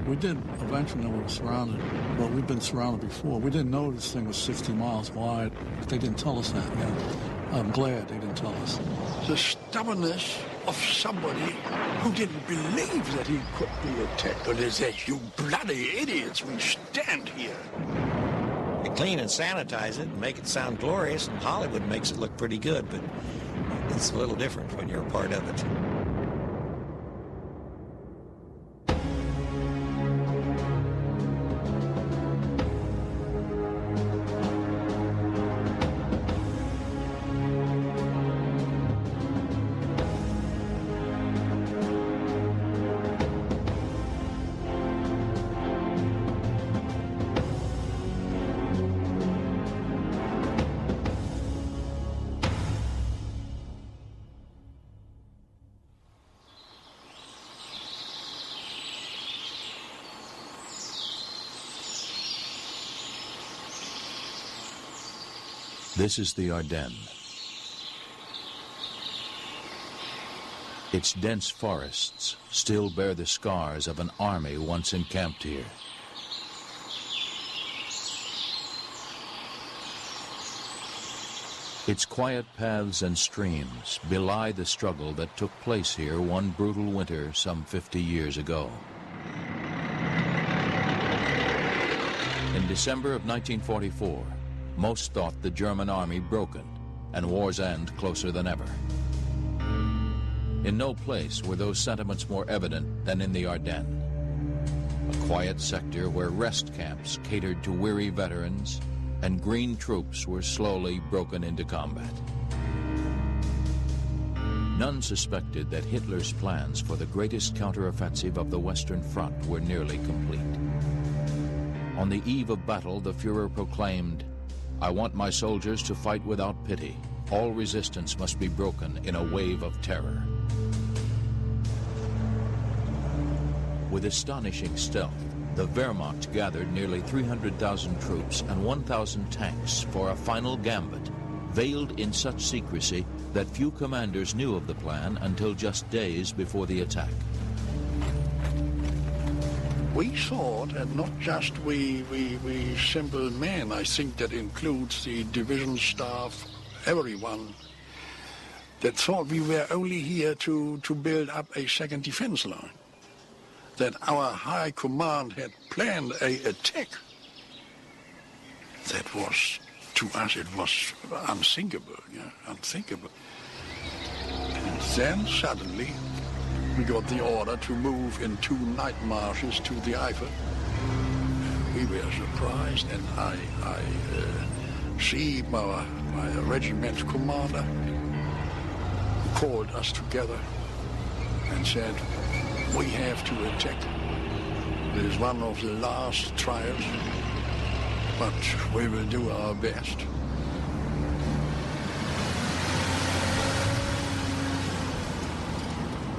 We did eventually know we were surrounded, but we've been surrounded before. We didn't know this thing was 60 miles wide, but they didn't tell us that yet. I'm glad they didn't tell us. The stubbornness of somebody who didn't believe that he could be attacked. And they said, you bloody idiots, we stand here. You clean and sanitize it and make it sound glorious, and Hollywood makes it look pretty good, but it's a little different when you're a part of it. This is the Ardennes. Its dense forests still bear the scars of an army once encamped here. Its quiet paths and streams belie the struggle that took place here one brutal winter some 50 years ago. In December of 1944, most thought the German army broken and war's end closer than ever. In no place were those sentiments more evident than in the Ardennes, a quiet sector where rest camps catered to weary veterans and green troops were slowly broken into combat. None suspected that Hitler's plans for the greatest counteroffensive of the Western Front were nearly complete. On the eve of battle, the Fuhrer proclaimed, "I want my soldiers to fight without pity. All resistance must be broken in a wave of terror." With astonishing stealth, the Wehrmacht gathered nearly 300,000 troops and 1,000 tanks for a final gambit, veiled in such secrecy that few commanders knew of the plan until just days before the attack. We thought, and not just we simple men, I think that includes the division staff, everyone, that thought we were only here to build up a second defense line. That our high command had planned an attack. That was, to us, it was unthinkable, yeah, unthinkable. And then suddenly, we got the order to move in 2 night marches to the Eifel. We were surprised, and I see my regiment commander who called us together and said, "We have to attack. It is one of the last trials, but we will do our best."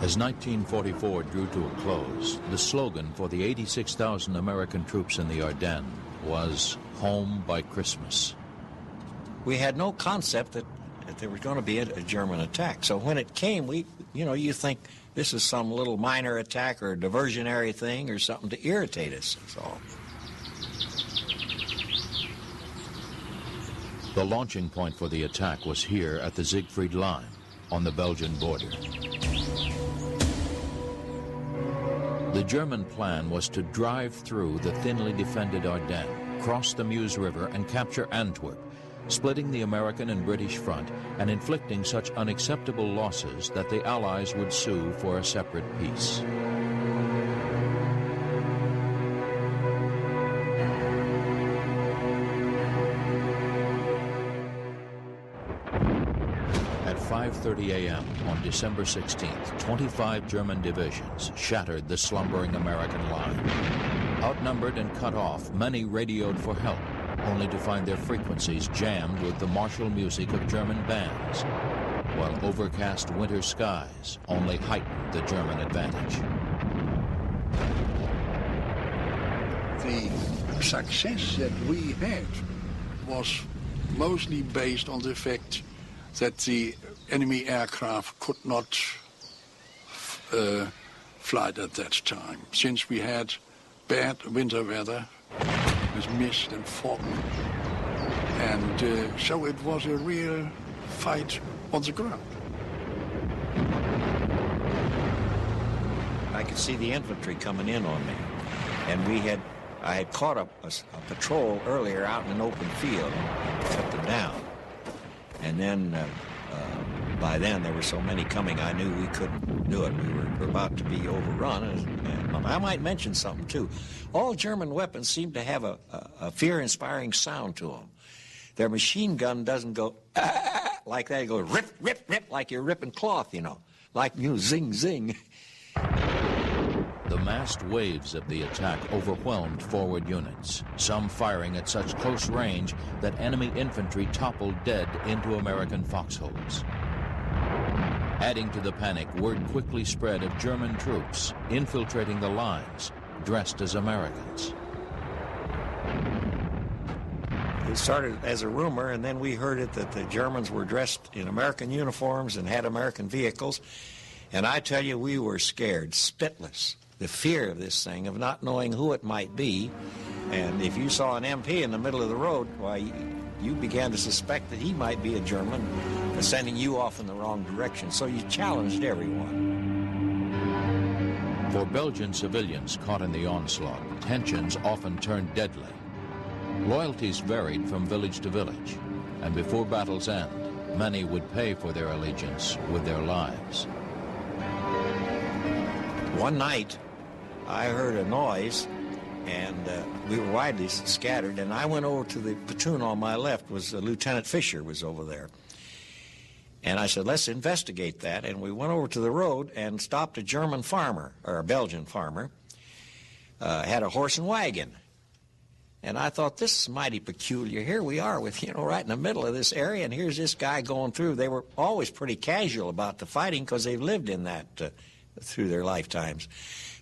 As 1944 drew to a close, the slogan for the 86,000 American troops in the Ardennes was "Home by Christmas." We had no concept that there was going to be a German attack. So when it came, you think this is some little minor attack or a diversionary thing or something to irritate us, that's all. The launching point for the attack was here at the Siegfried Line on the Belgian border. The German plan was to drive through the thinly defended Ardennes, cross the Meuse River, and capture Antwerp, splitting the American and British front and inflicting such unacceptable losses that the Allies would sue for a separate peace. At 5:30 a.m. on December 16th, 25 German divisions shattered the slumbering American line. Outnumbered and cut off, many radioed for help, only to find their frequencies jammed with the martial music of German bands, while overcast winter skies only heightened the German advantage. The success that we had was mostly based on the fact that the enemy aircraft could not fly at that time, since we had bad winter weather with mist and fog. And so it was a real fight on the ground. I could see the infantry coming in on me. And I had caught a patrol earlier out in an open field and cut them down. And then, by then, there were so many coming, I knew we couldn't do it. We were about to be overrun. And I might mention something, too. All German weapons seem to have a fear-inspiring sound to them. Their machine gun doesn't go like that. It goes rip, rip, rip, like you're ripping cloth, you know, like, zing, zing. The massed waves of the attack overwhelmed forward units, some firing at such close range that enemy infantry toppled dead into American foxholes. Adding to the panic, word quickly spread of German troops infiltrating the lines, dressed as Americans. It started as a rumor, and then we heard it that the Germans were dressed in American uniforms and had American vehicles. And I tell you, we were scared, spitless. The fear of this thing, of not knowing who it might be. And if you saw an MP in the middle of the road, why, you began to suspect that he might be a German, sending you off in the wrong direction. So you challenged everyone. For Belgian civilians caught in the onslaught, tensions often turned deadly. Loyalties varied from village to village, and before battle's end, many would pay for their allegiance with their lives. One night, I heard a noise, and we were widely scattered, and I went over to the platoon on my left. Lieutenant Fisher was over there. And I said, let's investigate that. And we went over to the road and stopped a German farmer, or a Belgian farmer, had a horse and wagon. And I thought, this is mighty peculiar. Here we are with, right in the middle of this area, and here's this guy going through. They were always pretty casual about the fighting because they've lived in that through their lifetimes.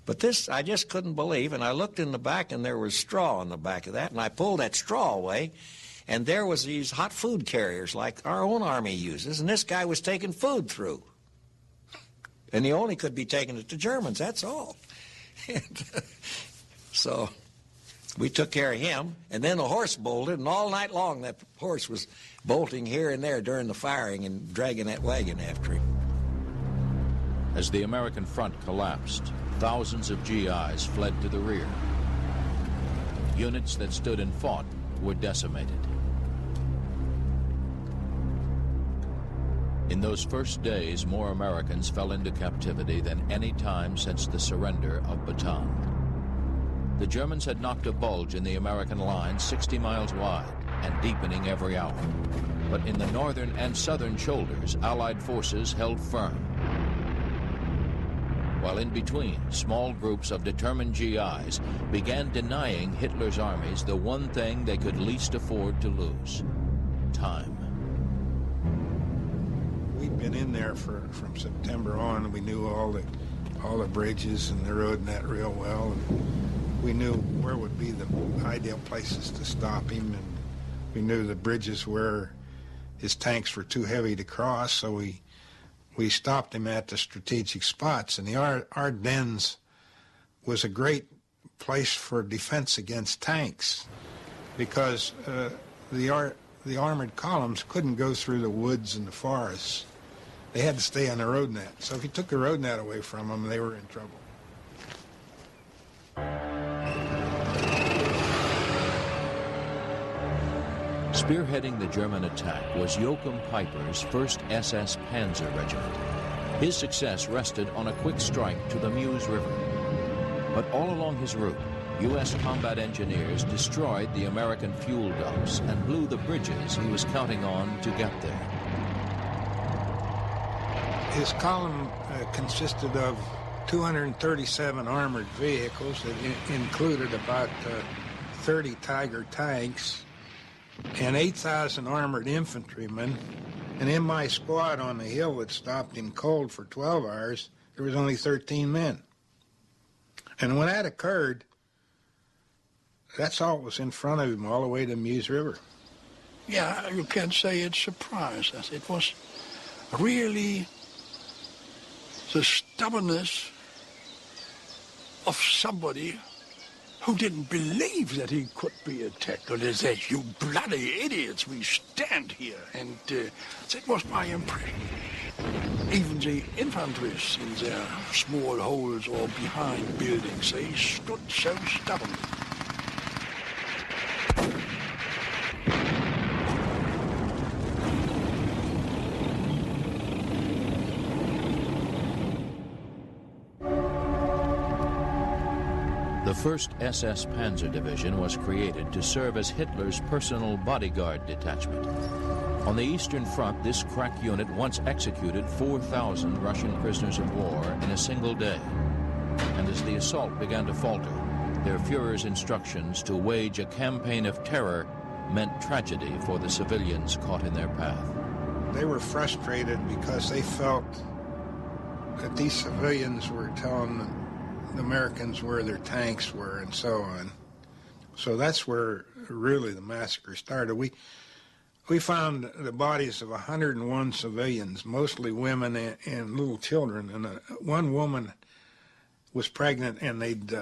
But this I just couldn't believe, and I looked in the back, and there was straw on the back of that, and I pulled that straw away, and there was these hot food carriers like our own army uses, and this guy was taking food through. And he only could be taking it to Germans, that's all. And, so we took care of him, and then the horse bolted, and all night long that horse was bolting here and there during the firing and dragging that wagon after him. As the American front collapsed, thousands of GIs fled to the rear. Units that stood and fought were decimated. In those first days, more Americans fell into captivity than any time since the surrender of Bataan. The Germans had knocked a bulge in the American line 60 miles wide and deepening every hour. But in the northern and southern shoulders, Allied forces held firm. While in between, small groups of determined GIs began denying Hitler's armies the one thing they could least afford to lose: time. We'd been in there from September on. We knew all the bridges and the road and that real well. And we knew where would be the ideal places to stop him, and we knew the bridges where his tanks were too heavy to cross, so we stopped him at the strategic spots. And the Ardennes was a great place for defense against tanks because the armored columns couldn't go through the woods and the forests. They had to stay on the road net. So if you took the road net away from them, they were in trouble. Spearheading the German attack was Joachim Peiper's 1st SS Panzer Regiment. His success rested on a quick strike to the Meuse River. But all along his route, U.S. combat engineers destroyed the American fuel dumps and blew the bridges he was counting on to get there. His column consisted of 237 armored vehicles that included about 30 Tiger tanks and 8,000 armored infantrymen. And in my squad on the hill that stopped him cold for 12 hours, there was only 13 men. And when that occurred, that's all that was in front of him all the way to Meuse River. Yeah, you can't say it surprised us. It was really the stubbornness of somebody who didn't believe that he could be attacked. Or they said, you bloody idiots, we stand here. And that was my impression. Even the infanterists in their small holes or behind buildings, they stood so stubbornly. The 1st SS Panzer Division was created to serve as Hitler's personal bodyguard detachment. On the Eastern Front, this crack unit once executed 4,000 Russian prisoners of war in a single day. And as the assault began to falter, their Führer's instructions to wage a campaign of terror meant tragedy for the civilians caught in their path. They were frustrated because they felt that these civilians were telling the Americans where their tanks were and so on. So that's where really the massacre started. We found the bodies of 101 civilians, mostly women and little children. And one woman was pregnant, and they'd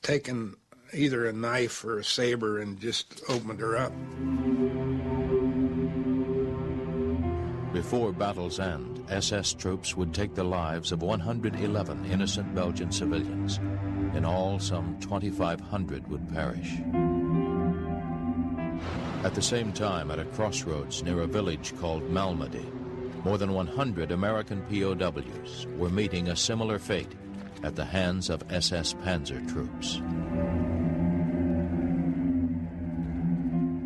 taken either a knife or a saber and just opened her up. Before battle's end, SS troops would take the lives of 111 innocent Belgian civilians. In all, some 2,500 would perish. At the same time, at a crossroads near a village called Malmedy, more than 100 American POWs were meeting a similar fate at the hands of SS Panzer troops.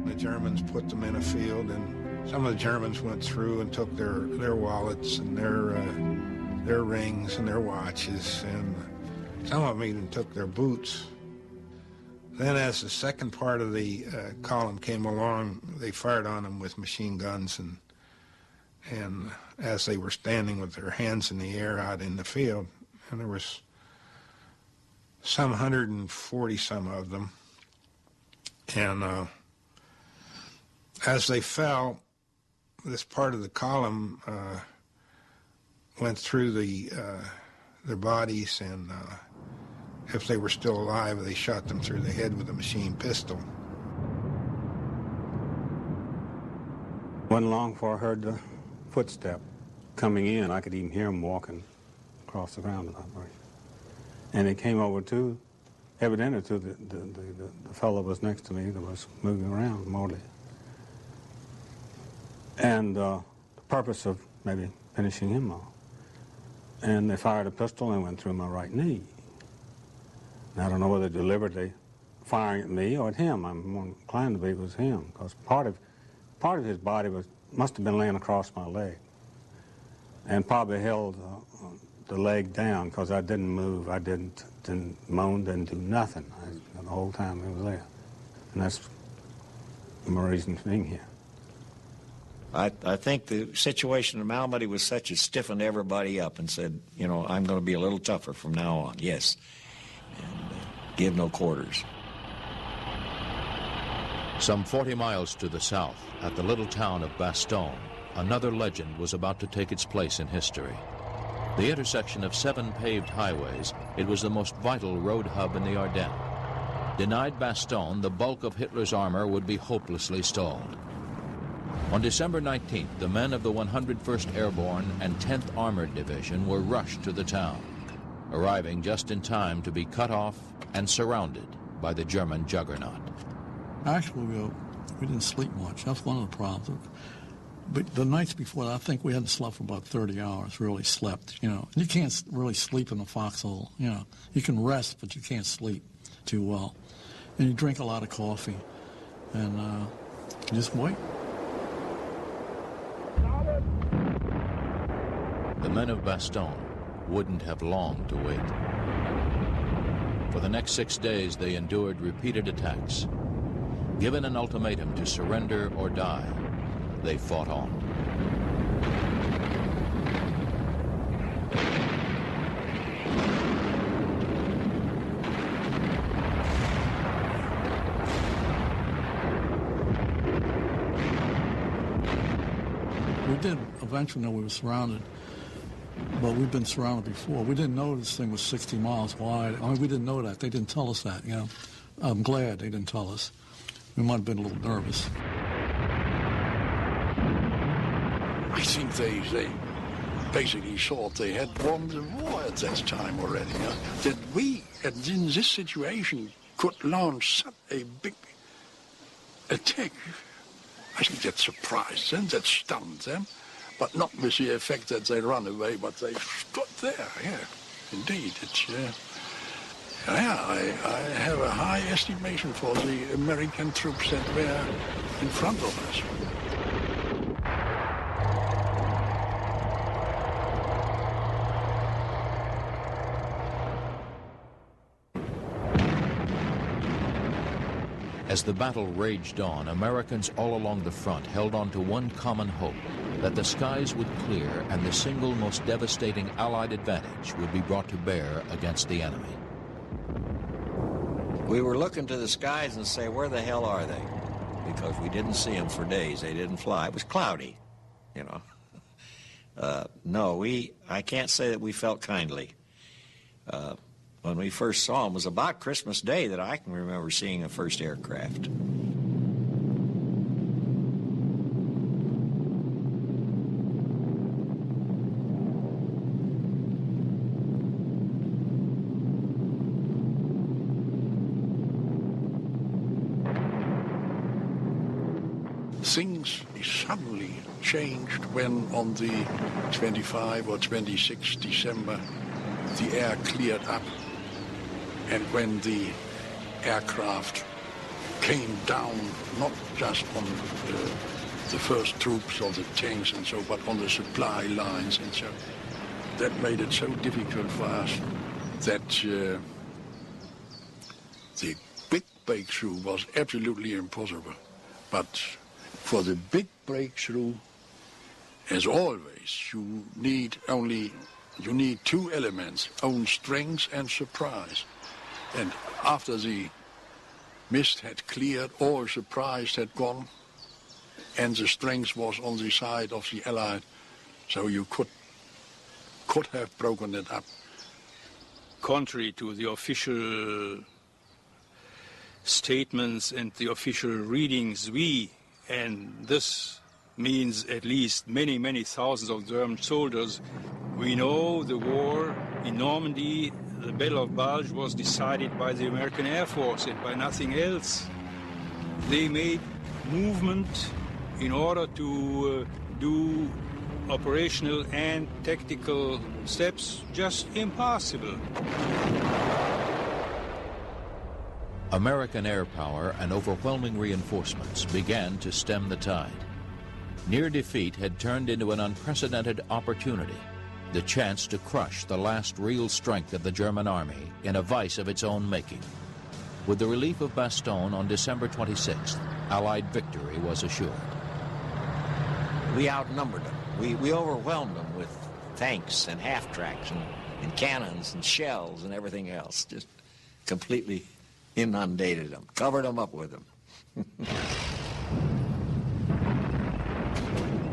The Germans put them in a field, and some of the Germans went through and took their wallets and their rings and their watches, and some of them even took their boots. Then as the second part of the column came along, they fired on them with machine guns, and as they were standing with their hands in the air out in the field, and there was some 140 some of them, and as they fell, this part of the column went through their bodies, and if they were still alive, they shot them through the head with a machine pistol. Wasn't long before I heard the footstep coming in. I could even hear him walking across the ground. And it came over to, evidently to the fellow that was next to me that was moving around mortally. And the purpose of maybe finishing him off. And they fired a pistol and went through my right knee. And I don't know whether deliberately firing at me or at him. I'm more inclined to believe it was him, because part of his body must have been laying across my leg, and probably held the leg down, because I didn't move, I didn't moan, didn't do nothing the whole time he was there. And that's my reason for being here. I think the situation in Malmedy was such it stiffened everybody up and said, you know, I'm going to be a little tougher from now on, yes. And give no quarters. Some 40 miles to the south, at the little town of Bastogne, another legend was about to take its place in history. The intersection of 7 paved highways, it was the most vital road hub in the Ardennes. Denied Bastogne, the bulk of Hitler's armor would be hopelessly stalled. On December 19th, the men of the 101st Airborne and 10th Armored Division were rushed to the town, arriving just in time to be cut off and surrounded by the German juggernaut. Actually, we didn't sleep much. That's one of the problems. But the nights before that, I think we hadn't slept for about 30 hours, really slept, you know. You can't really sleep in the foxhole, you know. You can rest, but you can't sleep too well. And you drink a lot of coffee, and you just wait. The men of Bastogne wouldn't have long to wait. For the next 6 days, they endured repeated attacks. Given an ultimatum to surrender or die, they fought on. We did eventually know we were surrounded, but we've been surrounded before. We didn't know this thing was 60 miles wide. I mean, we didn't know that. They didn't tell us that, you know. I'm glad they didn't tell us. We might have been a little nervous. I think they basically thought they had won the war at that time already. That we, in this situation, could launch such a big attack. I think that surprised them, that stunned them, but not with the effect that they run away, but they stood there, yeah. Indeed, it's, I have a high estimation for the American troops that were in front of us. As the battle raged on, Americans all along the front held on to one common hope, that the skies would clear and the single most devastating Allied advantage would be brought to bear against the enemy. We were looking to the skies and say, where the hell are they? Because we didn't see them for days. They didn't fly. It was cloudy, you know. No, I can't say that we felt kindly. When we first saw them, it was about Christmas Day that I can remember seeing a first aircraft. Things suddenly changed when on the 25 or 26 December the air cleared up, and when the aircraft came down, not just on the first troops or the tanks and so, but on the supply lines and so, that made it so difficult for us that the big breakthrough was absolutely impossible. But for the big breakthrough, as always, you need two elements, own strength and surprise. And after the mist had cleared, all surprise had gone, and the strength was on the side of the Allied, so you could have broken it up. Contrary to the official statements and the official readings, and this means at least many, many thousands of German soldiers, we know the war in Normandy, the Battle of Bulge, was decided by the American Air Force and by nothing else. They made movement in order to do operational and tactical steps just impossible. American air power and overwhelming reinforcements began to stem the tide. Near defeat had turned into an unprecedented opportunity, the chance to crush the last real strength of the German army in a vice of its own making. With the relief of Bastogne on December 26th, Allied victory was assured. We outnumbered them. We overwhelmed them with tanks and half-tracks and cannons and shells and everything else. Just completely inundated them, covered them up with them.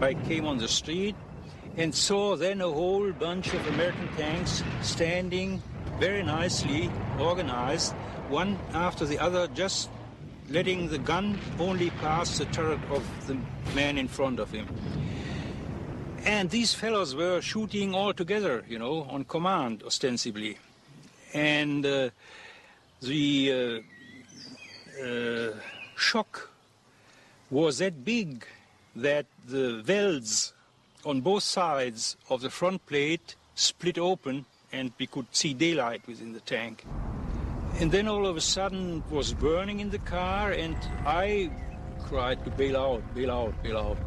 I came on the street and saw then a whole bunch of American tanks standing very nicely organized, one after the other, just letting the gun only pass the turret of the man in front of him. And these fellows were shooting all together, you know, on command, ostensibly. And the shock was that big that the welds on both sides of the front plate split open and we could see daylight within the tank. And then all of a sudden it was burning in the car and I cried to bail out, bail out, bail out.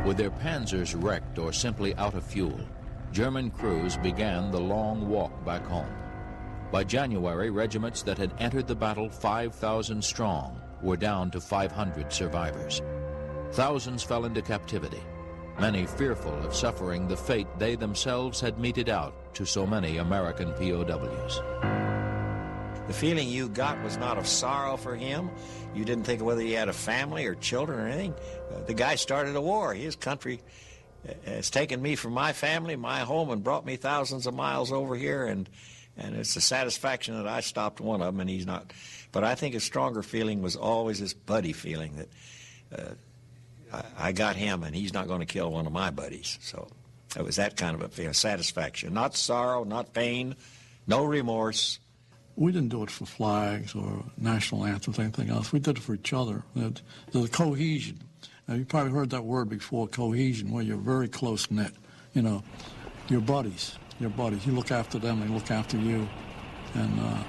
With their panzers wrecked or simply out of fuel, German crews began the long walk back home. By January, regiments that had entered the battle 5,000 strong were down to 500 survivors. Thousands fell into captivity, many fearful of suffering the fate they themselves had meted out to so many American POWs. The feeling you got was not of sorrow for him. You didn't think of whether he had a family or children or anything. The guy started a war. His country has taken me from my family, my home, and brought me thousands of miles over here, and And it's a satisfaction that I stopped one of them and he's not. But I think a stronger feeling was always this buddy feeling that I got him and he's not going to kill one of my buddies. So it was that kind of a feeling, satisfaction. Not sorrow, not pain, no remorse. We didn't do it for flags or national anthems or anything else. We did it for each other. There's a cohesion. You probably heard that word before, cohesion, where you're very close-knit. You know, your buddies. You look after them, they look after you. And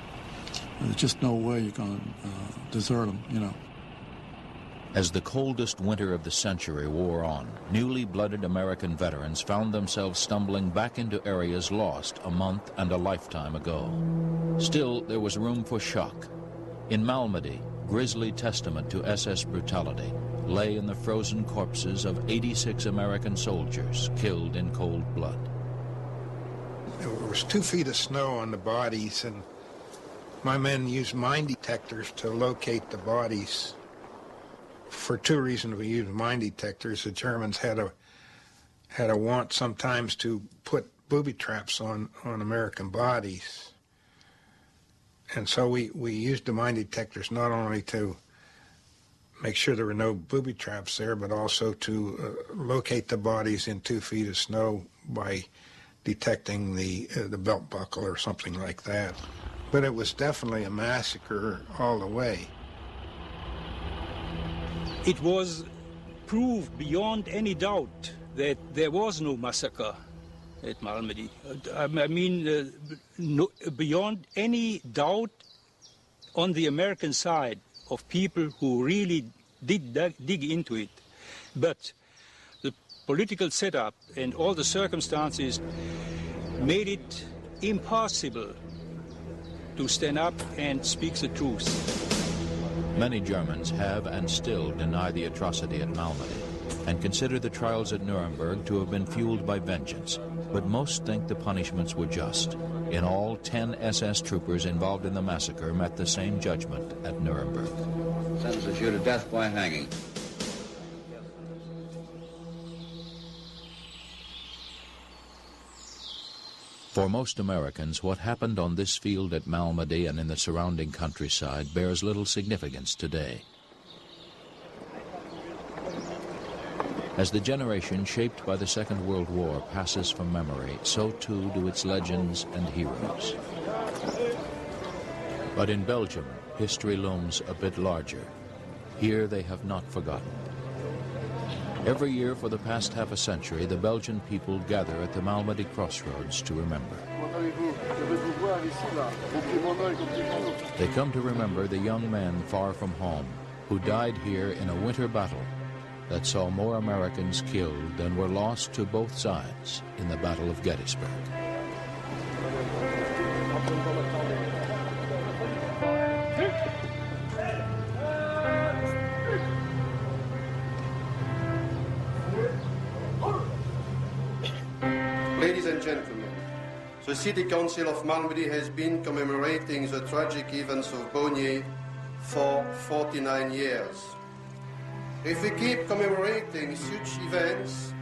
there's just no way you're going to desert them, you know. As the coldest winter of the century wore on, newly blooded American veterans found themselves stumbling back into areas lost a month and a lifetime ago. Still, there was room for shock. In Malmedy, grisly testament to SS brutality, lay in the frozen corpses of 86 American soldiers killed in cold blood. There was 2 feet of snow on the bodies, and my men used mine detectors to locate the bodies. For 2 reasons we used mine detectors. The Germans had a want sometimes to put booby traps on American bodies. And so we used the mine detectors not only to make sure there were no booby traps there, but also to locate the bodies in 2 feet of snow by detecting the belt buckle or something like that. But it was definitely a massacre all the way. It was proved beyond any doubt that there was no massacre at Malmedy. I mean, beyond any doubt on the American side of people who really did dig into it. But the political setup and all the circumstances made it impossible to stand up and speak the truth. Many Germans have and still deny the atrocity at Malmedy and consider the trials at Nuremberg to have been fueled by vengeance, but most think the punishments were just. In all, 10 SS troopers involved in the massacre met the same judgment at Nuremberg. Sentences you to death by hanging. For most Americans, what happened on this field at Malmedy and in the surrounding countryside bears little significance today. As the generation shaped by the Second World War passes from memory, so too do its legends and heroes. But in Belgium, history looms a bit larger. Here they have not forgotten. Every year for the past half a century, the Belgian people gather at the Malmedy crossroads to remember. They come to remember the young men far from home who died here in a winter battle that saw more Americans killed than were lost to both sides in the Battle of Gettysburg. Ladies and gentlemen, the City Council of Malmedy has been commemorating the tragic events of Bonnier for 49 years. If we keep commemorating such events,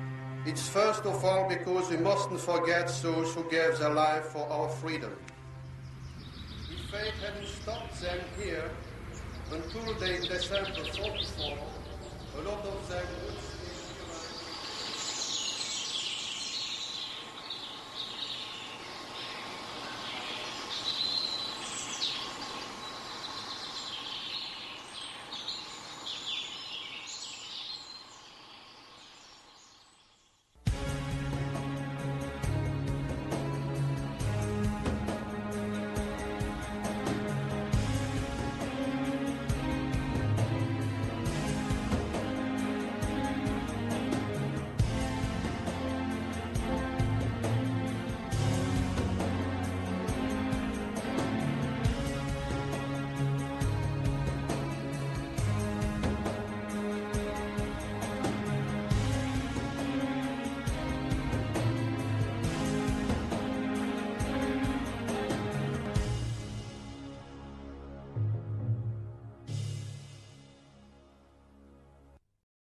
it's first of all because we mustn't forget those who gave their life for our freedom. If fate hadn't stopped them here until December 44, a lot of them would